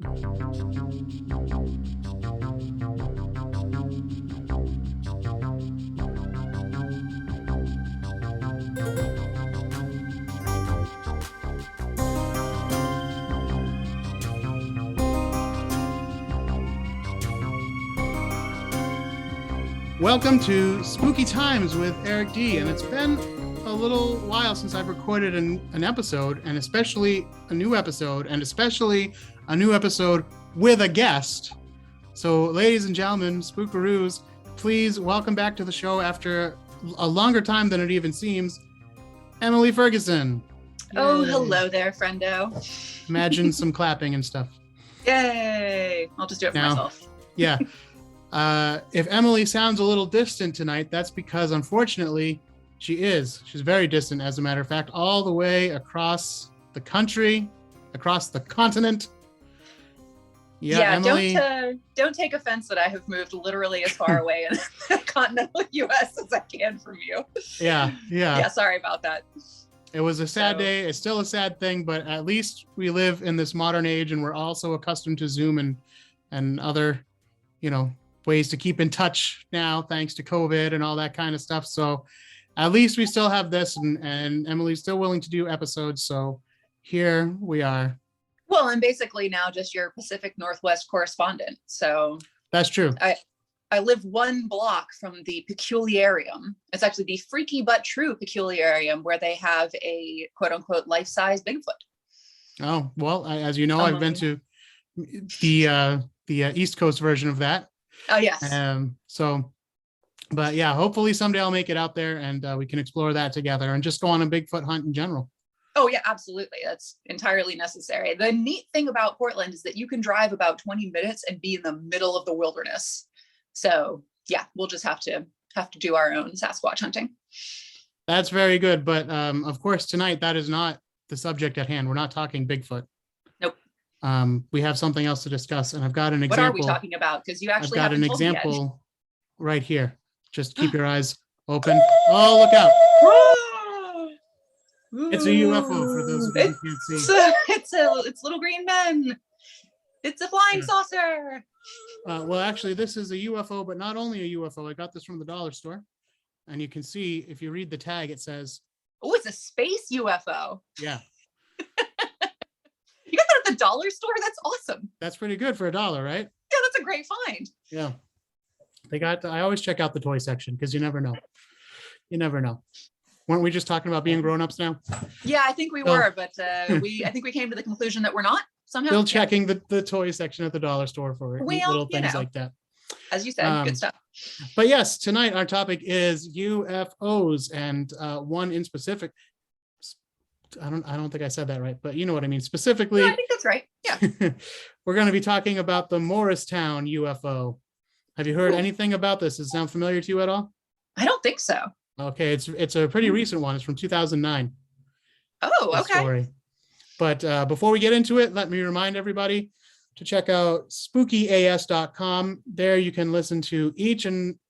Welcome to Spooky Times with Eric D. And it's been a little while since I've recorded an episode, and especially a new episode, with a guest. So, ladies and gentlemen, Spookaroos, please welcome back to the show after a longer time than it even seems, Emily Ferguson. Oh, hello there, friendo. Imagine some clapping and stuff. Yay! I'll just do it for myself. Yeah. If Emily sounds a little distant tonight, that's because, unfortunately, she's very distant, as a matter of fact, all the way across the country, across the continent. Yeah, Emily, don't take offense that I have moved literally as far away in the continental U.S. as I can from you. Yeah. Sorry about that. It was a sad day. It's still a sad thing, but at least we live in this modern age, and we're also accustomed to Zoom and other, ways to keep in touch now, thanks to COVID and all that kind of stuff. So at least we still have this, and Emily's still willing to do episodes. So here we are. Well, I'm basically now just your Pacific Northwest correspondent. So that's true. I live one block from the Peculiarium. It's actually the freaky but true Peculiarium, where they have a quote unquote life-size Bigfoot. Oh, well, as you know, I've been to the East Coast version of that. Oh, yes. But yeah, hopefully someday I'll make it out there and we can explore that together and just go on a Bigfoot hunt in general. Oh, yeah, absolutely. That's entirely necessary. The neat thing about Portland is that you can drive about 20 minutes and be in the middle of the wilderness. So yeah, we'll just have to do our own Sasquatch hunting. That's very good. But of course, tonight, that is not the subject at hand. We're not talking Bigfoot. Nope. We have something else to discuss, and I've got an example. What are we talking about? Because you actually I've got haven't an told me example right here. Just keep your eyes open. Oh, look out. It's a UFO for those of you who can't see. It's little green men. It's a flying saucer. Well, actually, this is a UFO, but not only a UFO. I got this from the dollar store. And you can see, if you read the tag, it says... Oh, it's a space UFO. Yeah. You got that at the dollar store? That's awesome. That's pretty good for $1, right? Yeah, that's a great find. Yeah. I always check out the toy section because you never know. You never know. Weren't we just talking about being grown-ups now? Yeah, I think we were, but I think we came to the conclusion that we're not somehow. Still checking the toy section at the dollar store for little things like that. As you said, good stuff. But yes, tonight our topic is UFOs, and one in specific. I don't think I said that right, but you know what I mean. Specifically, no, I think that's right. Yeah. We're going to be talking about the Morristown UFO. Have you heard anything about this? Does it sound familiar to you at all? I don't think so. Okay, it's a pretty recent one. It's from 2009. Oh, okay. Story. But before we get into it, let me remind everybody to check out spookyas.com. There you can listen to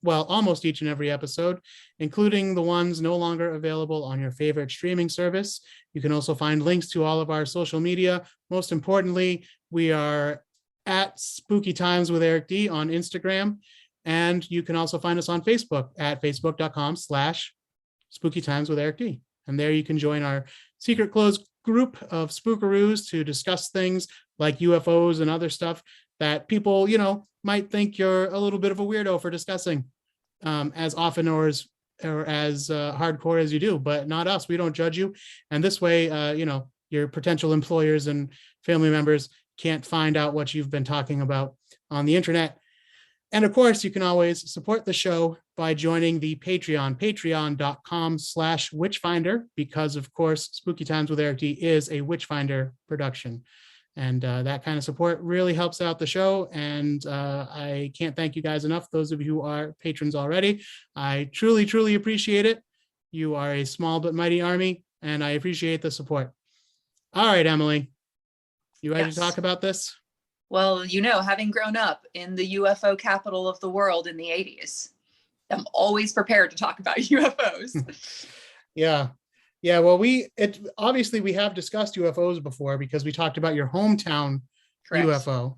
almost each and every episode, including the ones no longer available on your favorite streaming service. You can also find links to all of our social media. Most importantly, we are at Spooky Times with Eric D on Instagram. And you can also find us on Facebook at facebook.com/Spooky Times with Eric D. And there you can join our secret closed group of spookaroos to discuss things like UFOs and other stuff that people, might think you're a little bit of a weirdo for discussing as often or as hardcore as you do, but not us. We don't judge you. And this way, your potential employers and family members can't find out what you've been talking about on the internet. And of course, you can always support the show by joining the Patreon, patreon.com/Witchfinder, because of course, Spooky Times with Eric D is a Witchfinder production. And that kind of support really helps out the show. And I can't thank you guys enough, those of you who are patrons already. I truly, truly appreciate it. You are a small but mighty army, and I appreciate the support. All right, Emily, you ready to talk about this? Well, having grown up in the UFO capital of the world in the 80s, I'm always prepared to talk about UFOs. Yeah. Well, we have discussed UFOs before because we talked about your hometown Correct. UFO.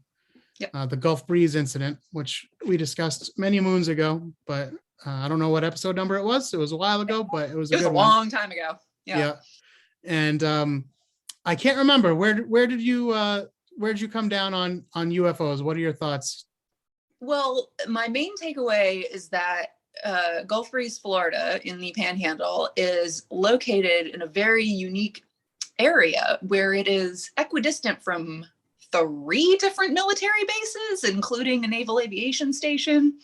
Yep. The Gulf Breeze incident, which we discussed many moons ago, but I don't know what episode number it was. It was a while ago, but it was a good one. Long time ago. Yeah. And I can't remember where did you come down on UFOs? What are your thoughts? Well, my main takeaway is that Gulf Breeze, Florida, in the Panhandle, is located in a very unique area where it is equidistant from 3 different military bases, including a naval aviation station,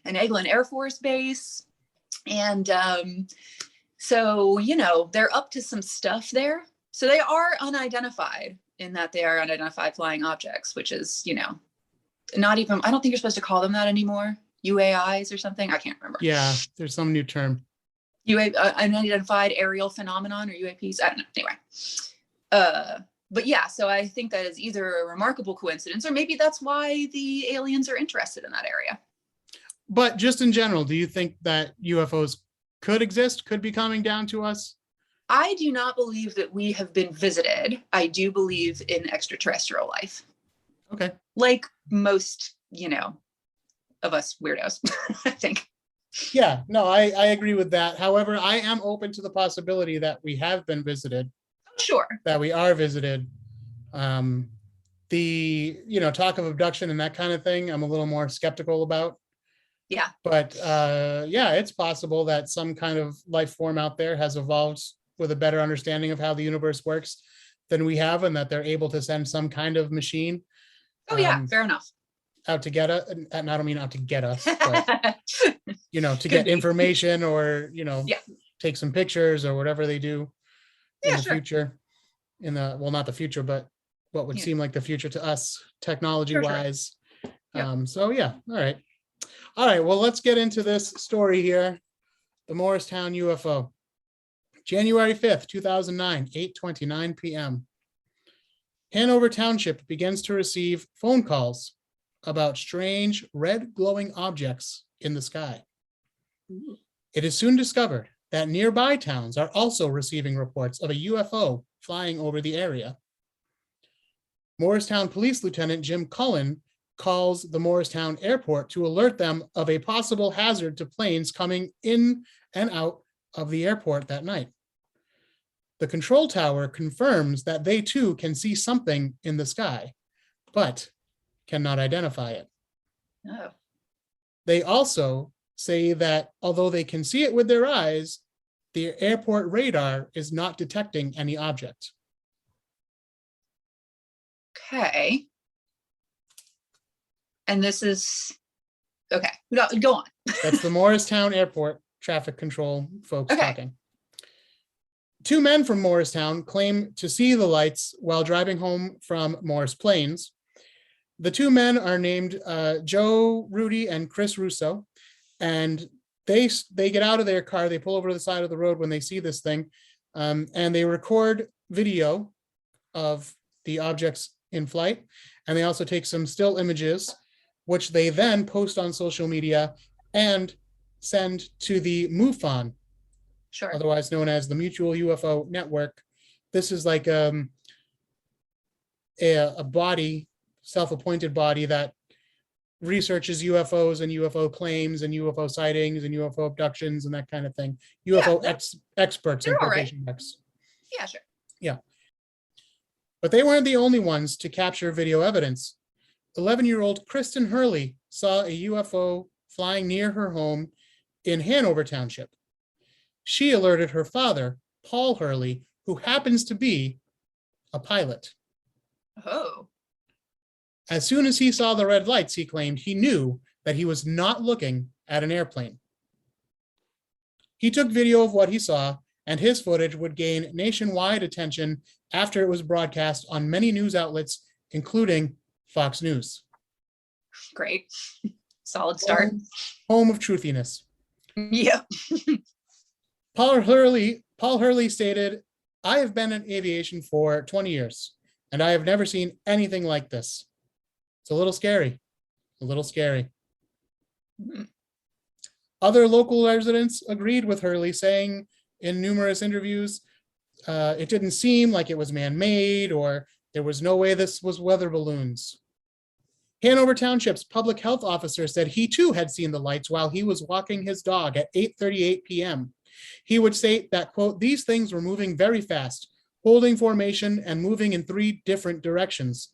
an Eglin Air Force base. And so, they're up to some stuff there. So they are unidentified, in that they are unidentified flying objects, which is, not even, I don't think you're supposed to call them that anymore. UAIs or something. I can't remember. Yeah, there's some new term. Unidentified aerial phenomenon, or UAPs. I don't know. Anyway. But yeah, so I think that is either a remarkable coincidence, or maybe that's why the aliens are interested in that area. But just in general, do you think that UFOs could exist, could be coming down to us? I do not believe that we have been visited. I do believe in extraterrestrial life. Okay. Like most, of us weirdos, I think. Yeah, no, I agree with that. However, I am open to the possibility that we have been visited. Sure. That we are visited. The talk of abduction and that kind of thing, I'm a little more skeptical about. Yeah. But yeah, it's possible that some kind of life form out there has evolved with a better understanding of how the universe works than we have, and that they're able to send some kind of machine. Oh yeah, fair enough. Out to get us, and I don't mean out to get us, but to get information, or take some pictures or whatever they do in the future. Not the future, but what would seem like the future to us, technology wise. Sure. So yeah, all right. Well, let's get into this story here. The Morristown UFO, January 5th, 2009, 8:29 p.m. Hanover Township begins to receive phone calls about strange red glowing objects in the sky. It is soon discovered that nearby towns are also receiving reports of a UFO flying over the area. Morristown Police Lieutenant Jim Cullen calls the Morristown Airport to alert them of a possible hazard to planes coming in and out of the airport that night. The control tower confirms that they too can see something in the sky, but cannot identify it. Oh. They also say that although they can see it with their eyes, the airport radar is not detecting any object. Okay. And this is, okay, no, go on. That's the Morristown Airport traffic control folks talking. 2 men from Morristown claim to see the lights while driving home from Morris Plains. The 2 men are named Joe Rudy and Chris Russo, and they get out of their car. They pull over to the side of the road when they see this thing, and they record video of the objects in flight, and they also take some still images, which they then post on social media and send to the MUFON, otherwise known as the Mutual UFO Network. This is like a body, self-appointed body that researches UFOs and UFO claims and UFO sightings and UFO abductions and that kind of thing. UFO experts in quotation marks. Yeah, sure. Yeah. But they weren't the only ones to capture video evidence. 11-year-old Kristen Hurley saw a UFO flying near her home in Hanover Township. She alerted her father, Paul Hurley, who happens to be a pilot. Oh. As soon as he saw the red lights, he claimed he knew that he was not looking at an airplane. He took video of what he saw, and his footage would gain nationwide attention after it was broadcast on many news outlets, including Fox News. Great. Solid start. Home of truthiness. Yep. Paul Hurley stated, "I have been in aviation for 20 years, and I have never seen anything like this. It's a little scary, a little scary." Mm-hmm. Other local residents agreed with Hurley, saying in numerous interviews, it didn't seem like it was man-made or There was no way this was weather balloons. Hanover Township's public health officer said he too had seen the lights while he was walking his dog at 8:38 p.m. He would state that, quote, these things were moving very fast, holding formation and moving in 3 different directions.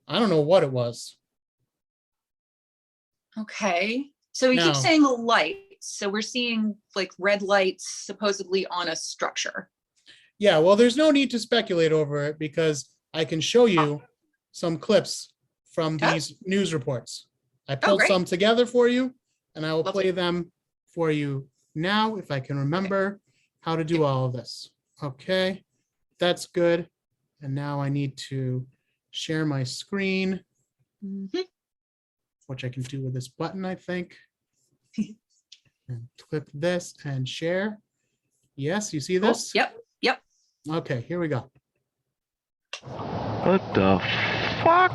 I don't know what it was. Okay. So you keep saying lights. So we're seeing like red lights supposedly on a structure. Yeah, well, there's no need to speculate over it because I can show you some clips from these news reports. I pulled some together for you, and I will play them for you now if I can remember how to do all of this. Okay, that's good. And now I need to share my screen, which I can do with this button, I think. And click this and share. Yes, you see this? Yep. Okay, here we go. What the fuck?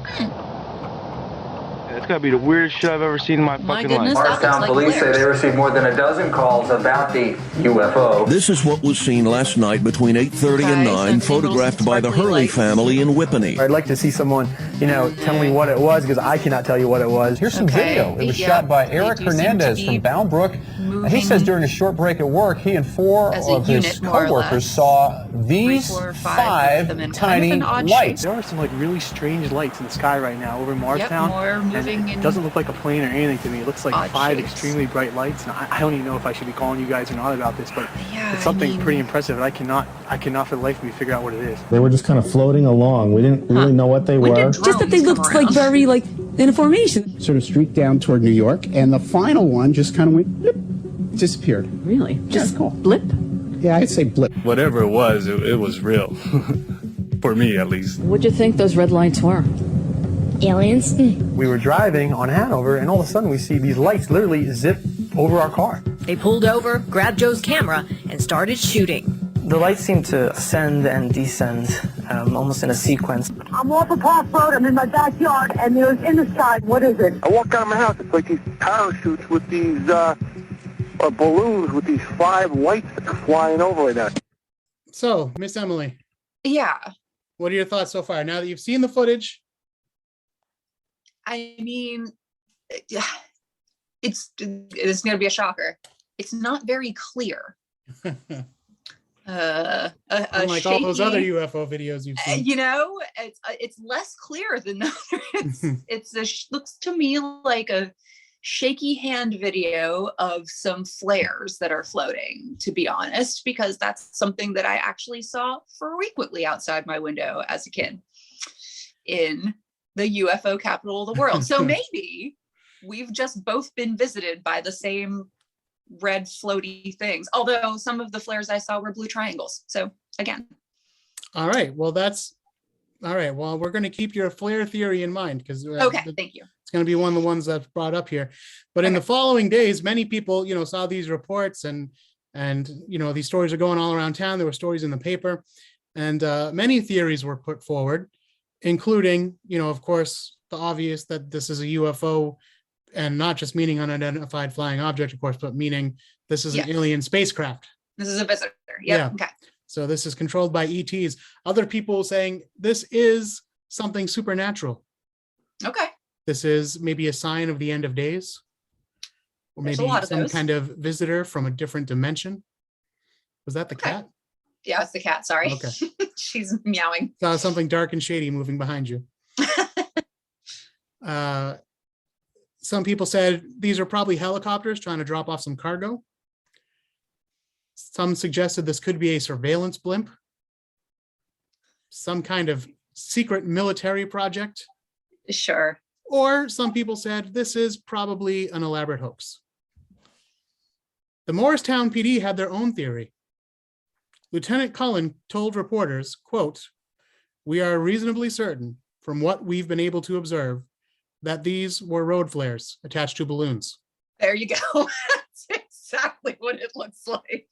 It's gotta be the weirdest shit I've ever seen in my fucking life. Morristown police say they received more than a dozen calls about the UFO. This is what was seen last night between 8:30 and 9, photographed by the Hurley family in Whippany. I'd like to see someone, tell me what it was, because I cannot tell you what it was. Here's some video. It was shot by Eric Hernandez from Bound Brook. And he says during a short break at work, he and 4 of his co-workers saw these 5 tiny lights. There are some really strange lights in the sky right now over in Morristown. And it doesn't look like a plane or anything to me. It looks like 5 extremely bright lights. And I don't even know if I should be calling you guys or not about this, but it's something pretty impressive. I cannot for the life of me figure out what it is. They were just kind of floating along. We didn't really know what they were. Just that they looked very in a formation. Sort of streaked down toward New York, and the final one just kind of went blip, disappeared. Really? Just cool. Blip? Yeah, I'd say blip. Whatever it was real. For me, at least. What'd you think those red lights were? Aliens? We were driving on Hanover, and all of a sudden we see these lights literally zip over our car. They pulled over, grabbed Joe's camera, and started shooting. The lights seem to ascend and descend almost in a sequence. I'm off a Park Road, I'm in my backyard, and there's in the sky, what is it? I walk out of my house, it's like these parachutes with these balloons with these 5 lights flying over right now. So, Miss Emily. Yeah. What are your thoughts so far? Now that you've seen the footage? I mean, it's going to be a shocker. It's not very clear. Unlike all those other UFO videos you've seen. It's less clear than the others. Looks to me like a shaky hand video of some flares that are floating, to be honest, because that's something that I actually saw frequently outside my window as a kid in the UFO capital of the world. So maybe we've just both been visited by the same red floaty things, although some of the flares I saw were blue triangles. So again. All right. Well, we're going to keep your flare theory in mind because thank you. It's going to be one of the ones that's brought up here. But in the following days, many people, saw these reports and these stories are going all around town. There were stories in the paper and many theories were put forward, including, of course, the obvious that this is a UFO and not just meaning unidentified flying object, of course, but meaning this is an alien spacecraft. This is a visitor. Yeah. Okay. So this is controlled by ETs. Other people saying this is something supernatural. Okay. This is maybe a sign of the end of days. Or maybe some kind of visitor from a different dimension. Was that the cat? Yeah, it's the cat. Sorry. Okay. She's meowing. Saw something dark and shady moving behind you. Some people said these are probably helicopters trying to drop off some cargo. Some suggested this could be a surveillance blimp. Some kind of secret military project. Sure. Or some people said this is probably an elaborate hoax. The Morristown PD had their own theory. Lieutenant Cullen told reporters, quote, "We are reasonably certain from what we've been able to observe that these were road flares attached to balloons." There you go. That's exactly what it looks like.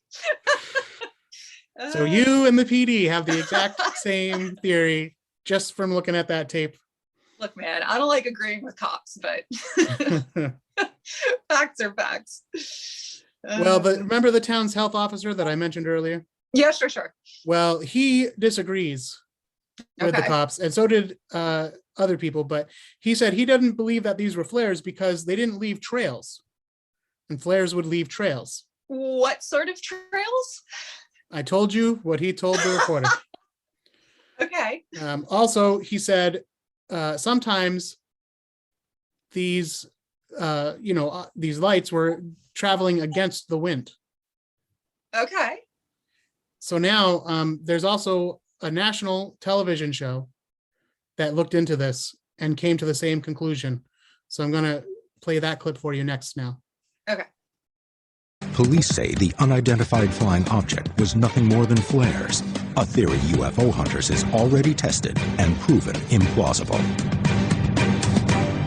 So you and the PD have the exact same theory just from looking at that tape. Look, man, I don't like agreeing with cops, but facts are facts. Well, but remember the town's health officer that I mentioned earlier? Yeah, sure. Well, he disagrees with the cops, and so did other people. But he said he didn't believe that these were flares because they didn't leave trails, and flares would leave trails. What sort of trails? I told you what he told the reporter. Okay. Also, he said sometimes these, these lights were traveling against the wind. Okay. So now there's also a national television show that looked into this and came to the same conclusion. So I'm going to play that clip for you next now. Okay. Police say the unidentified flying object was nothing more than flares, a theory UFO hunters has already tested and proven implausible.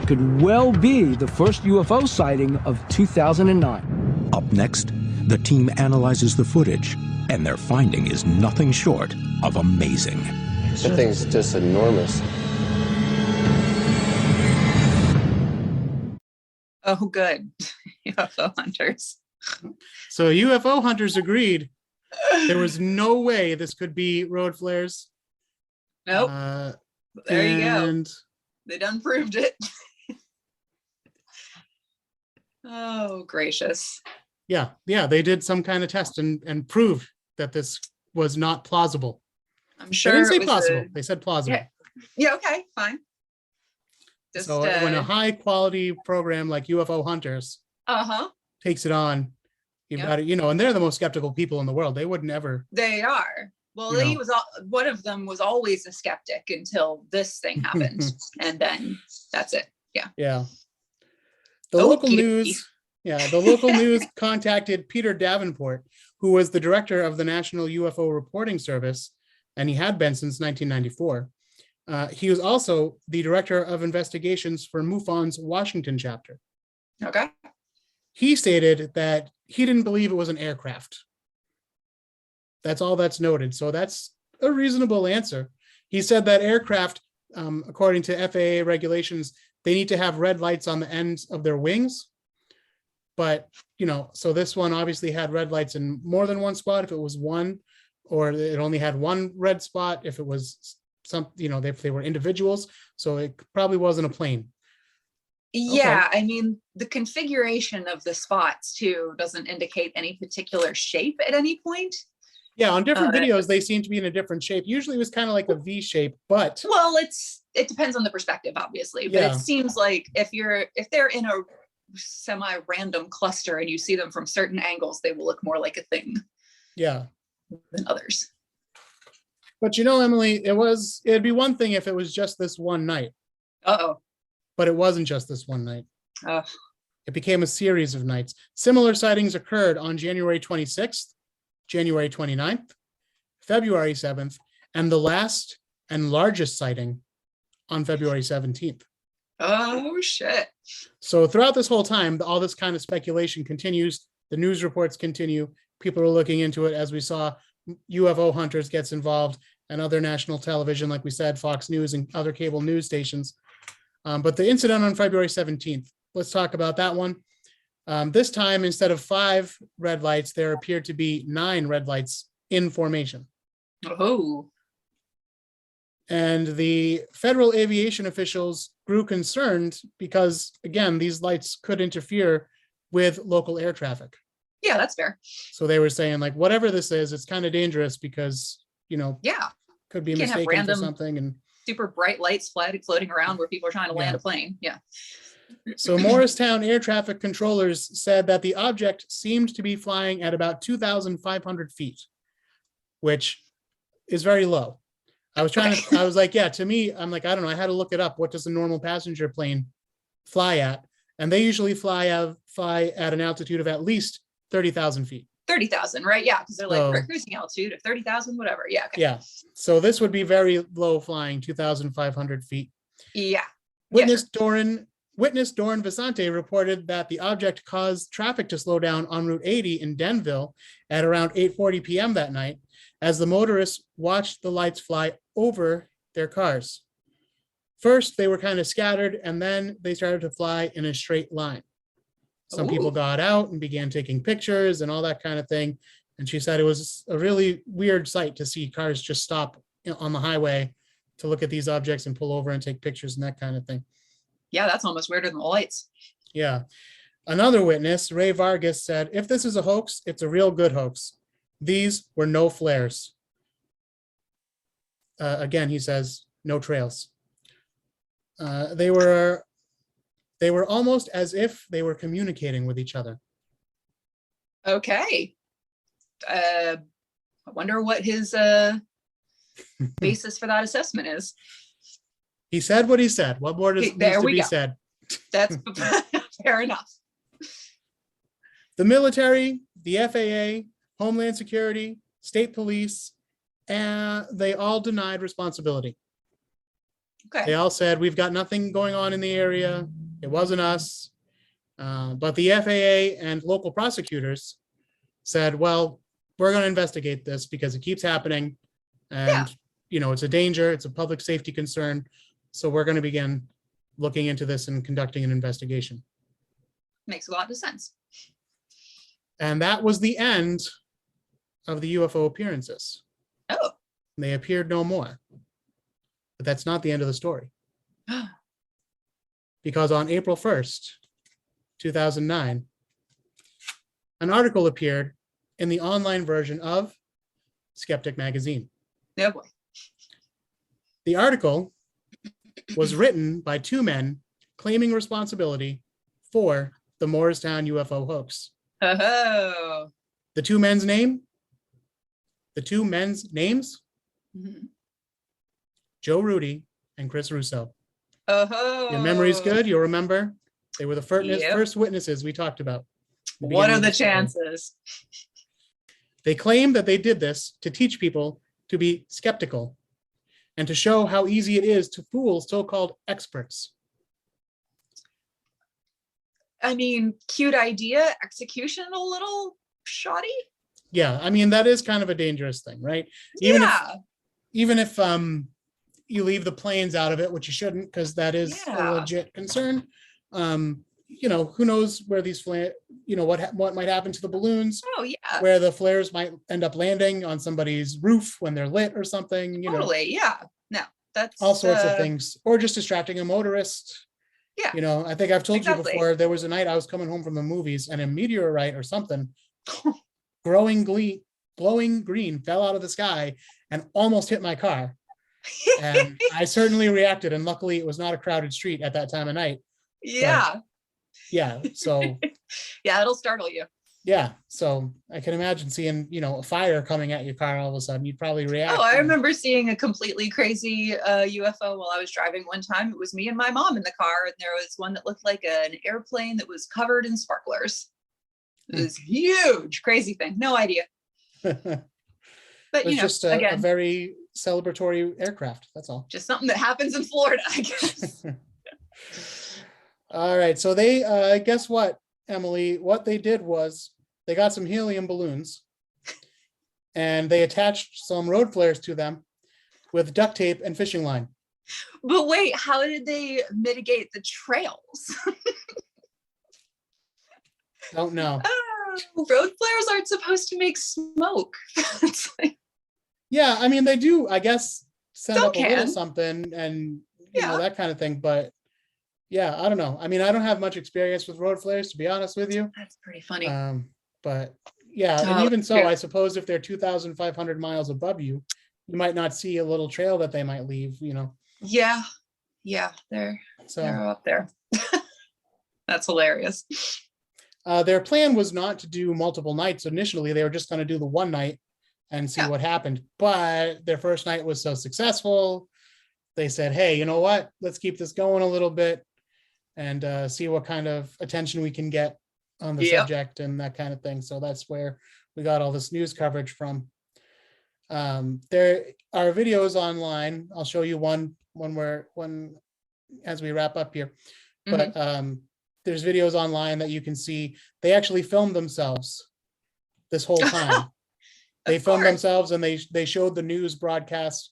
Could well be the first UFO sighting of 2009. Up next, the team analyzes the footage, and their finding is nothing short of amazing. That thing's just enormous. Oh, good. UFO hunters. So UFO hunters agreed there was no way this could be road flares. Nope. There you go. They done proved it. Oh, gracious. Yeah, they did some kind of test and proved that this was not plausible. I'm sure they didn't say possible. They said plausible. Yeah, okay, fine. Just, so when a high quality program like UFO Hunters takes it on, you've got it, and they're the most skeptical people in the world. They would never. They are. Well, one of them was always a skeptic until this thing happened. And then that's it. Yeah. Yeah. The local news contacted Peter Davenport, who was the director of the National UFO Reporting Service, and he had been since 1994. He was also the director of investigations for MUFON's Washington chapter. Okay. He stated that he didn't believe it was an aircraft. That's all that's noted. So that's a reasonable answer. He said that aircraft, according to FAA regulations, they need to have red lights on the ends of their wings. But, so this one obviously had red lights in more than one spot. If it was one, or it only had one red spot, if it was if they were individuals. So it probably wasn't a plane. Yeah. Okay. I mean, the configuration of the spots too doesn't indicate any particular shape at any point. Yeah, on different videos, they seem to be in a different shape. Usually it was kind of like a V shape, but... Well, it depends on the perspective, obviously. But it seems like if they're in a semi-random cluster and you see them from certain angles, they will look more like a thing. Yeah. Than others. But Emily, it'd be one thing if it was just this one night. Uh-oh. But it wasn't just this one night. Oh. It became a series of nights. Similar sightings occurred on January 26th, January 29th, February 7th, and the last and largest sighting on February 17th. Oh, shit. So throughout this whole time, all this kind of speculation continues. The news reports continue. People are looking into it. As we saw, UFO Hunters gets involved, and other national television, like we said, Fox News and other cable news stations. But the incident on February 17th, let's talk about that one. This time, instead of 5 red lights, there appeared to be 9 red lights in formation. Oh. And the federal aviation officials grew concerned because, again, these lights could interfere with local air traffic. Yeah, that's fair. So they were saying, like, whatever this is, it's kind of dangerous because, could be mistaken for something. And super bright lights floating around where people are trying to land a plane. Yeah. So Morristown air traffic controllers said that the object seemed to be flying at about 2,500 feet, which is very low. I was like, yeah, to me, I'm like, I don't know. I had to look it up. What does a normal passenger plane fly at? And they usually fly at an altitude of at least 30,000 feet. 30,000, right? Yeah, because they're like cruising altitude of 30,000, whatever. Yeah. Okay. Yeah. So this would be very low flying, 2,500 feet. Yeah. Witness Doran Visante reported that the object caused traffic to slow down on Route 80 in Denville at around 8:40 p.m. that night, as the motorists watched the lights fly over their cars. First, they were kind of scattered, and then they started to fly in a straight line. Some people got out and began taking pictures and all that kind of thing. And she said it was a really weird sight to see cars just stop on the highway to look at these objects and pull over and take pictures and that kind of thing. Yeah, that's almost weirder than the lights. Yeah. Another witness, Ray Vargas, said, if this is a hoax, it's a real good hoax. These were no flares. Again, he says, no trails. They were almost as if they were communicating with each other. Okay. I wonder what his basis for that assessment is. He said what he said. What more needs to be said? That's fair enough. The military, the FAA, Homeland Security, state police, and they all denied responsibility. Okay. They all said, we've got nothing going on in the area. It wasn't us. But the FAA and local prosecutors said, well, we're going to investigate this because it keeps happening. And, it's a danger. It's a public safety concern. So we're going to begin looking into this and conducting an investigation. Makes a lot of sense. And that was the end of the UFO appearances. Oh. They appeared no more. But that's not the end of the story. Because on April 1st, 2009, an article appeared in the online version of Skeptic magazine. Oh boy. The article was written by two men claiming responsibility for the Morristown UFO hoax. Oh. The two men's names? Mm-hmm. Joe Rudy and Chris Russo. Oh. Your memory's good. You'll remember they were the first witnesses we talked about. What are the chances? They claim that they did this to teach people to be skeptical and to show how easy it is to fool so-called experts. I mean, cute idea, execution a little shoddy. Yeah, I mean, that is kind of a dangerous thing, right? Even if you leave the planes out of it, which you shouldn't, because that is a legit concern. Who knows where these what might happen to the balloons? Oh yeah. Where the flares might end up landing on somebody's roof when they're lit or something. Totally, yeah. No, that's all sorts of things, or just distracting a motorist. Yeah. I think I've told you before, there was a night I was coming home from the movies and a meteorite or something glowing green fell out of the sky and almost hit my car. And I certainly reacted, and luckily it was not a crowded street at that time of night. Yeah. But, yeah. So yeah, it'll startle you. Yeah. So I can imagine seeing, a fire coming at your car all of a sudden. You'd probably react. Oh, I remember seeing a completely crazy UFO while I was driving one time. It was me and my mom in the car, and there was one that looked like an airplane that was covered in sparklers. It was huge, crazy thing. No idea. But it's just a very celebratory aircraft. That's all. Just something that happens in Florida, I guess. All right. So they, guess what, Emily? What they did was they got some helium balloons and they attached some road flares to them with duct tape and fishing line. But wait, how did they mitigate the trails? Don't know. Road flares aren't supposed to make smoke. Yeah, I mean, they do, I guess, send up a little something and that kind of thing. But yeah, I don't know. I mean, I don't have much experience with road flares, to be honest with you. That's pretty funny. But yeah, and even so, I suppose if they're 2,500 miles above you, you might not see a little trail that they might leave, Yeah, they're up there. That's hilarious. Their plan was not to do multiple nights. Initially, they were just going to do the one night and see what happened. But their first night was so successful, they said, hey, you know what? Let's keep this going a little bit and see what kind of attention we can get on the subject and that kind of thing. So that's where we got all this news coverage from. There are videos online. I'll show you one as we wrap up here. But there's videos online that you can see. They actually filmed themselves this whole time. They filmed themselves and they showed the news broadcast.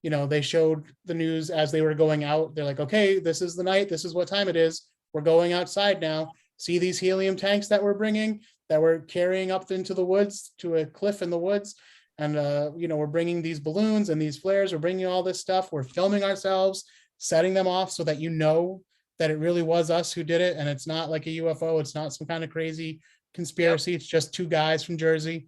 They showed the news as they were going out. They're like, okay, this is the night. This is what time it is. We're going outside now. See these helium tanks that we're bringing, that we're carrying up into the woods to a cliff in the woods. And, we're bringing these balloons and these flares, we're bringing all this stuff. We're filming ourselves, setting them off so that that it really was us who did it. And it's not like a UFO. It's not some kind of crazy conspiracy. It's just two guys from Jersey,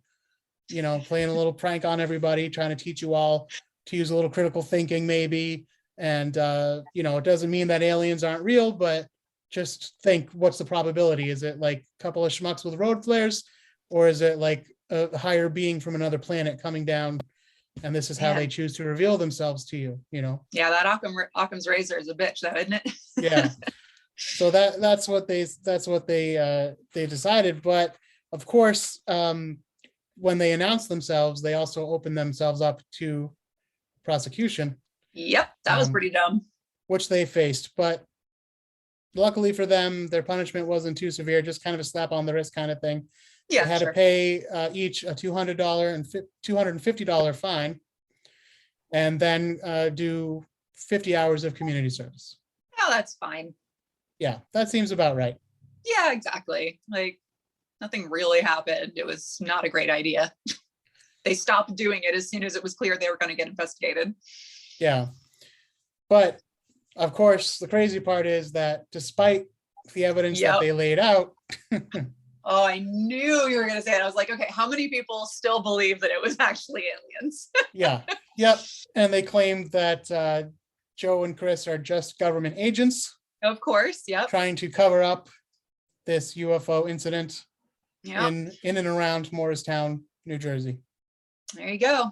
playing a little prank on everybody, trying to teach you all to use a little critical thinking maybe. And, it doesn't mean that aliens aren't real, but just think, what's the probability? Is it like a couple of schmucks with road flares, or is it like a higher being from another planet coming down, and this is how they choose to reveal themselves to you? Yeah, that Occam's razor is a bitch, though, isn't it? Yeah. So that's what they decided. But of course, when they announced themselves, they also opened themselves up to prosecution. Yep, that was pretty dumb. Which they faced, but luckily for them, their punishment wasn't too severe, just kind of a slap on the wrist kind of thing. Yeah, they had to pay each a $200 and $250 fine, and then do 50 hours of community service. Oh, that's fine. Yeah, that seems about right. Yeah, exactly. Like, nothing really happened. It was not a great idea. They stopped doing it as soon as it was clear they were going to get investigated. Yeah. But of course, the crazy part is that despite the evidence that they laid out. Oh, I knew you were going to say it. I was like, okay, how many people still believe that it was actually aliens? Yeah. Yep. And they claimed that Joe and Chris are just government agents. Of course. Yep. Trying to cover up this UFO incident in and around Morristown, New Jersey. There you go.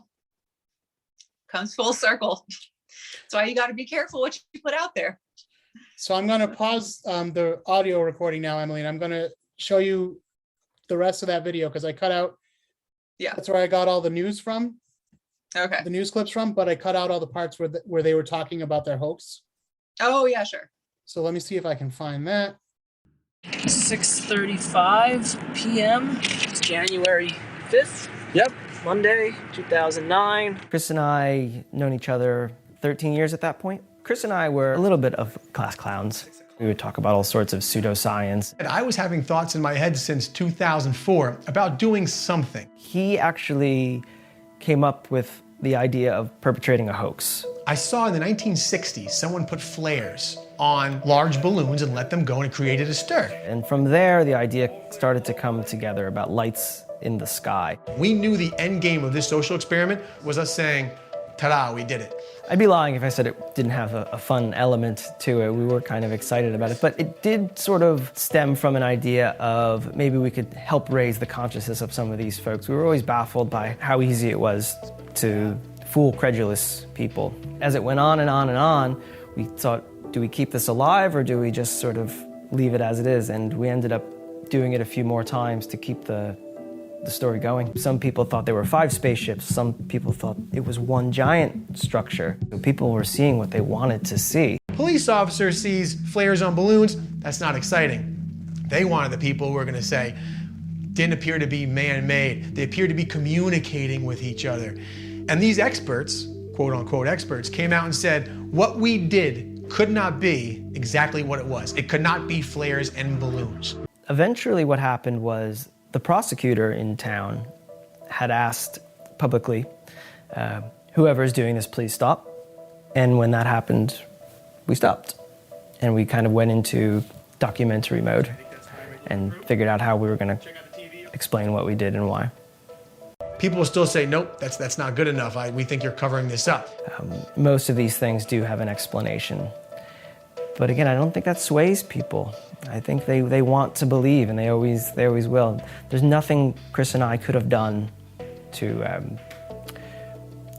Comes full circle. That's why you got to be careful what you put out there. So I'm going to pause the audio recording now, Emily, and I'm going to show you the rest of that video because I cut out. Yeah. That's where I got all the news from. Okay. The news clips from, but I cut out all the parts where they were talking about their hoax. Oh, yeah, sure. So let me see if I can find that. 6:35 p.m. It's January 5th. Yep. Monday, 2009. Chris and I known each other 13 years at that point. Chris and I were a little bit of class clowns. We would talk about all sorts of pseudoscience. And I was having thoughts in my head since 2004 about doing something. He actually came up with the idea of perpetrating a hoax. I saw in the 1960s someone put flares on large balloons and let them go, and it created a stir. And from there, the idea started to come together about lights in the sky. We knew the end game of this social experiment was us saying, ta-da, we did it. I'd be lying if I said it didn't have a fun element to it. We were kind of excited about it, but it did sort of stem from an idea of maybe we could help raise the consciousness of some of these folks. We were always baffled by how easy it was to fool credulous people. As it went on and on and on, we thought, do we keep this alive or do we just sort of leave it as it is? And we ended up doing it a few more times to keep the story going. Some people thought there were 5 spaceships. Some people thought it was one giant structure. So people were seeing what they wanted to see. Police officer sees flares on balloons. That's not exciting. They wanted the people who were going to say, didn't appear to be man-made. They appeared to be communicating with each other. And these experts, quote-unquote experts, came out and said, what we did could not be exactly what it was. It could not be flares and balloons. Eventually what happened was the prosecutor in town had asked publicly, whoever is doing this, please stop. And when that happened, we stopped. And we kind of went into documentary mode and figured out how we were going to explain what we did and why. People will still say, nope, that's not good enough. We think you're covering this up. Most of these things do have an explanation. But again, I don't think that sways people. I think they want to believe, and they always will. There's nothing Chris and I could have done to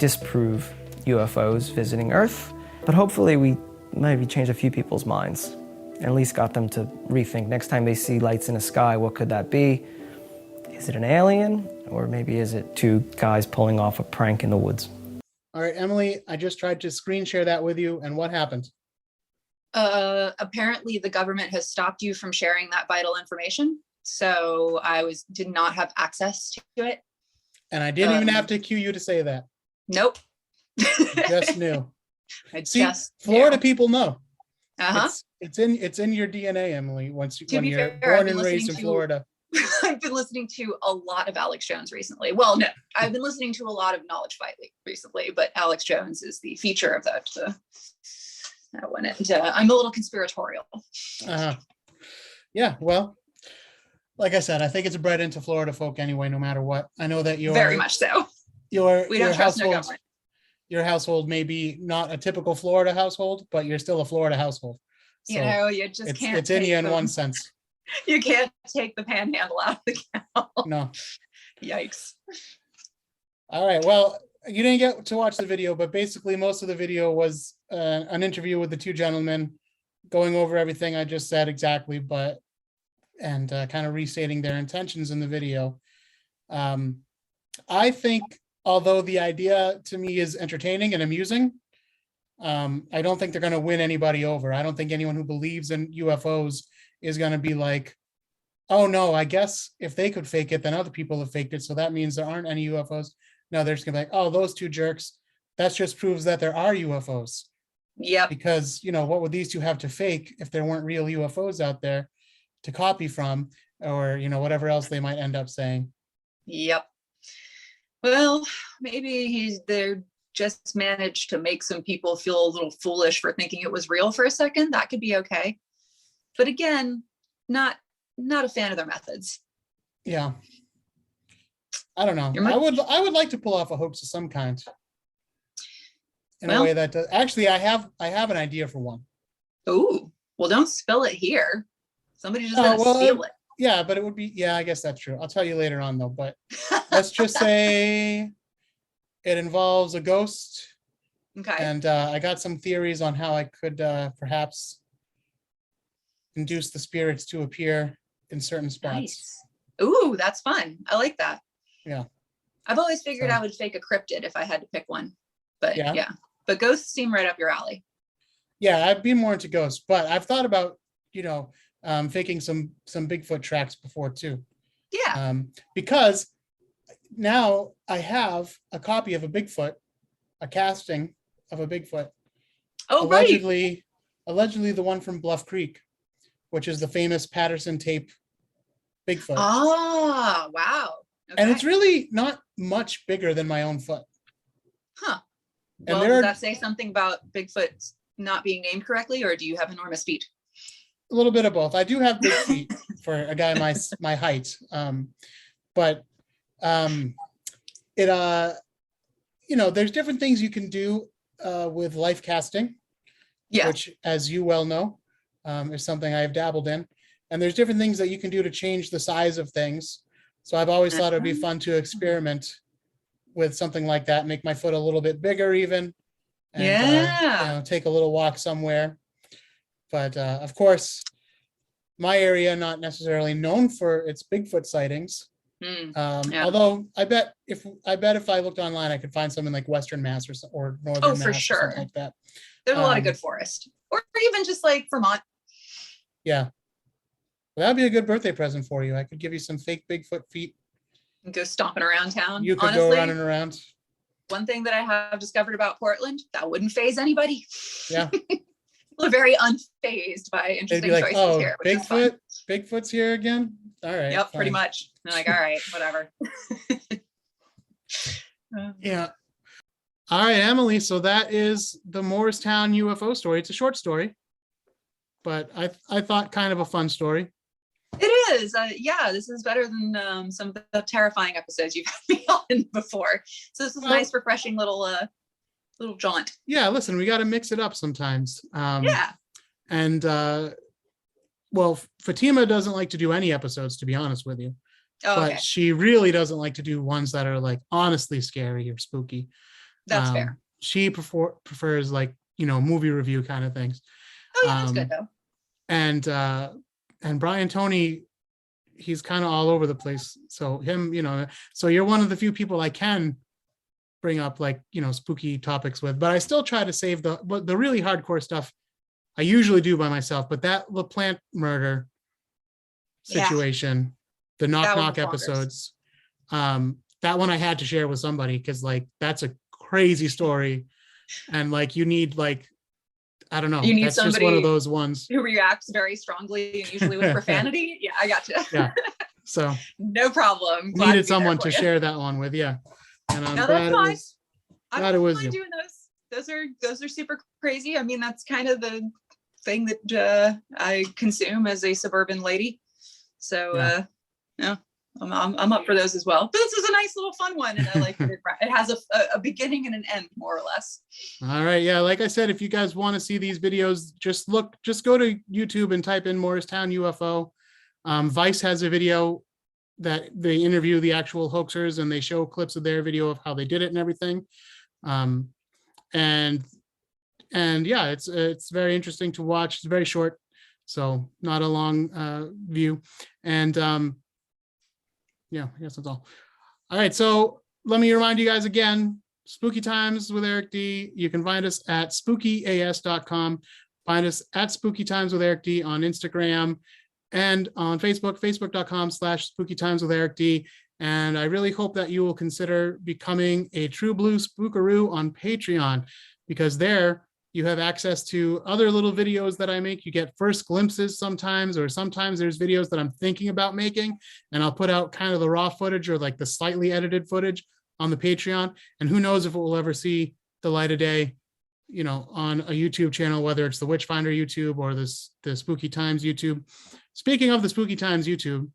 disprove UFOs visiting Earth, but hopefully we maybe changed a few people's minds, and at least got them to rethink. Next time they see lights in the sky, what could that be? Is it an alien, or maybe is it 2 guys pulling off a prank in the woods? All right, Emily, I just tried to screen share that with you, and what happened? Apparently the government has stopped you from sharing that vital information. So I did not have access to it. And I didn't even have to cue you to say that. Nope. I just knew. See, Florida people know. Uh-huh. It's in your DNA, Emily, when you're fair, born and raised in Florida. I've been listening to a lot of Alex Jones recently. Well, no, I've been listening to a lot of Knowledge Fight recently, but Alex Jones is the feature of that one. And I'm a little conspiratorial. Yeah, well, like I said, I think it's bred into Florida folk anyway, no matter what. I know that you're very much so. We don't trust no government. Your household may be not a typical Florida household, but you're still a Florida household. So you just can't. It's in you in one sense. You can't take the panhandle out of the cow. No. Yikes. All right. Well, you didn't get to watch the video, but basically most of the video was an interview with the two gentlemen going over everything I just said exactly, and kind of restating their intentions in the video. I think, although the idea to me is entertaining and amusing, I don't think they're going to win anybody over. I don't think anyone who believes in UFOs is going to be like, oh no, I guess if they could fake it, then other people have faked it. So that means there aren't any UFOs. No, they're just going to be like, oh, those two jerks. That just proves that there are UFOs. Yeah. Because, what would these two have to fake if there weren't real UFOs out there to copy from, or, whatever else they might end up saying. Yep. Well, maybe they're just managed to make some people feel a little foolish for thinking it was real for a second. That could be okay. But again, not a fan of their methods. Yeah. I don't know. I would like to pull off a hoax of some kind. In a way that does. Actually, I have an idea for one. Ooh. Well, don't spill it here. Somebody just gonna steal it. Yeah, but it would be, I guess that's true. I'll tell you later on though, but let's just say it involves a ghost. Okay. And I got some theories on how I could perhaps induce the spirits to appear in certain spots. Nice. Ooh, that's fun. I like that. Yeah. I've always figured I would fake a cryptid if I had to pick one. But yeah. But ghosts seem right up your alley. Yeah, I'd be more into ghosts, but I've thought about, faking some Bigfoot tracks before too. Yeah. Because now I have a copy of a Bigfoot, a casting of a Bigfoot. Oh, allegedly the one from Bluff Creek, which is the famous Patterson tape Bigfoot. Ah, wow. Okay. And it's really not much bigger than my own foot. Huh. And well, does that say something about Bigfoot not being named correctly, or do you have enormous feet? A little bit of both. I do have big feet for a guy my height. But there's different things you can do with life casting, which, as you well know, is something I've dabbled in. And there's different things that you can do to change the size of things. So I've always thought it would be fun to experiment with something like that, make my foot a little bit bigger even, and take a little walk somewhere. But of course, my area not necessarily known for its Bigfoot sightings. Although I bet if I looked online, I could find some in like Western Mass or Northern Mass for sure. or something like that. There's a lot of good forest, or even just like Vermont. Yeah. Well, that'd be a good birthday present for you. I could give you some fake Bigfoot feet. And go stomping around town. You could go running around. One thing that I have discovered about Portland, that wouldn't faze anybody. Yeah. We're very unfazed by interesting choices here. Which is fun. Bigfoot's here again? All right. Yep, pretty much. I'm like, all right, whatever. Yeah. All right, Emily. So that is the Morristown UFO story. It's a short story, but I thought kind of a fun story. It is. This is better than some of the terrifying episodes you've had me on before. So this is a nice, refreshing little jaunt. Yeah, listen, we got to mix it up sometimes. And Fatima doesn't like to do any episodes, to be honest with you. But she really doesn't like to do ones that are like honestly scary or spooky. That's fair. She prefers like, movie review kind of things. Oh yeah, that's good though. And Brian Tony, he's kind of all over the place. So him, so you're one of the few people I can bring up like, spooky topics with, but I still try to save the really hardcore stuff. I usually do by myself, but that LaPlante murder situation, the knock episodes, that one I had to share with somebody because like, that's a crazy story. And like, you need like, I don't know. You need that's somebody just one of those ones who reacts very strongly and usually with profanity. Yeah, I got you. Yeah. So no problem. Needed someone to share that one with. Yeah. And I'm glad it was you. Doing those are super crazy. I mean, that's kind of the thing that I consume as a suburban lady. So yeah, I'm up for those as well. But this is a nice little fun one, and I like it. It has a beginning and an end, more or less. All right, yeah. Like I said, if you guys want to see these videos, just go to YouTube and type in Morristown UFO. Vice has a video that they interview the actual hoaxers, and they show clips of their video of how they did it and everything. And yeah, it's very interesting to watch. It's very short, so not a long view. And yeah, I guess that's all. All right, so let me remind you guys again, Spooky Times with Eric D. You can find us at spookyas.com. Find us at Spooky Times with Eric D on Instagram and on Facebook, facebook.com/Spooky Times with Eric D. And I really hope that you will consider becoming a True Blue Spookaroo on Patreon, because there you have access to other little videos that I make. You get first glimpses sometimes, or sometimes there's videos that I'm thinking about making, and I'll put out kind of the raw footage or like the slightly edited footage on the Patreon. And who knows if it will ever see the light of day, you know, on a YouTube channel, whether it's the Witchfinder YouTube or the Spooky Times YouTube. Speaking of the Spooky Times YouTube,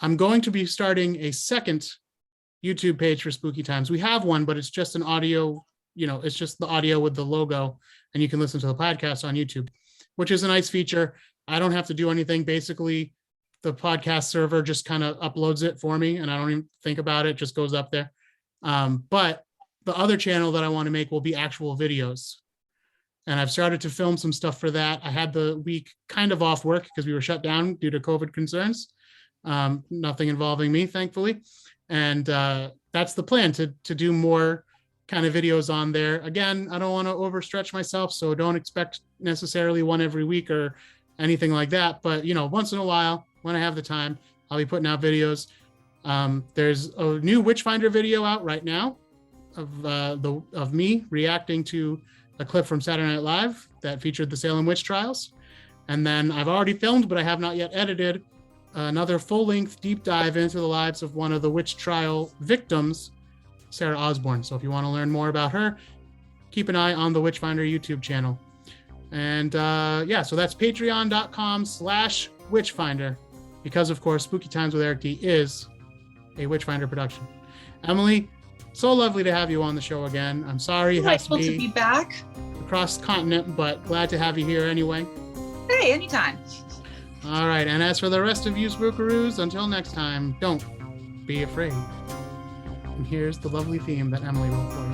I'm going to be starting a second YouTube page for Spooky Times. We have one, but it's just an audio, you know, it's just the audio with the logo, and you can listen to the podcast on YouTube, which is a nice feature. I don't have to do anything. Basically, the podcast server just kind of uploads it for me, and I don't even think about it, just goes up there. But the other channel that I want to make will be actual videos. And I've started to film some stuff for that. I had the week kind of off work because we were shut down due to COVID concerns. Nothing involving me, thankfully. And that's the plan, to do more kind of videos on there. Again, I don't want to overstretch myself, so don't expect necessarily one every week or anything like that. But, you know, once in a while, when I have the time, I'll be putting out videos. There's a new Witchfinder video out right now of me reacting to a clip from Saturday Night Live that featured the Salem witch trials. And then I've already filmed, but I have not yet edited, another full-length deep dive into the lives of one of the witch trial victims, Sarah Osborne. So if you want to learn more about her, keep an eye on the Witchfinder YouTube channel. And yeah, so that's patreon.com/Witchfinder, because of course, Spooky Times with Eric D is a Witchfinder production. Emily, so lovely to have you on the show again. I'm sorry it has to be back across the continent, but glad to have you here anyway. Hey, anytime. All right, and as for the rest of you spookaroos, until next time, don't be afraid. And here's the lovely theme that Emily wrote for you.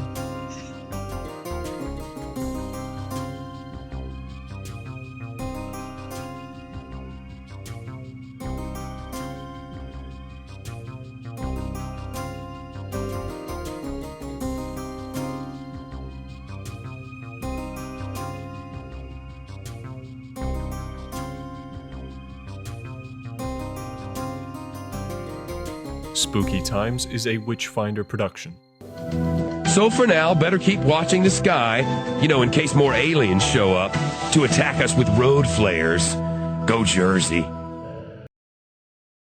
Spooky Times is a Witchfinder production. So for now, better keep watching the sky, you know, in case more aliens show up to attack us with road flares. Go Jersey.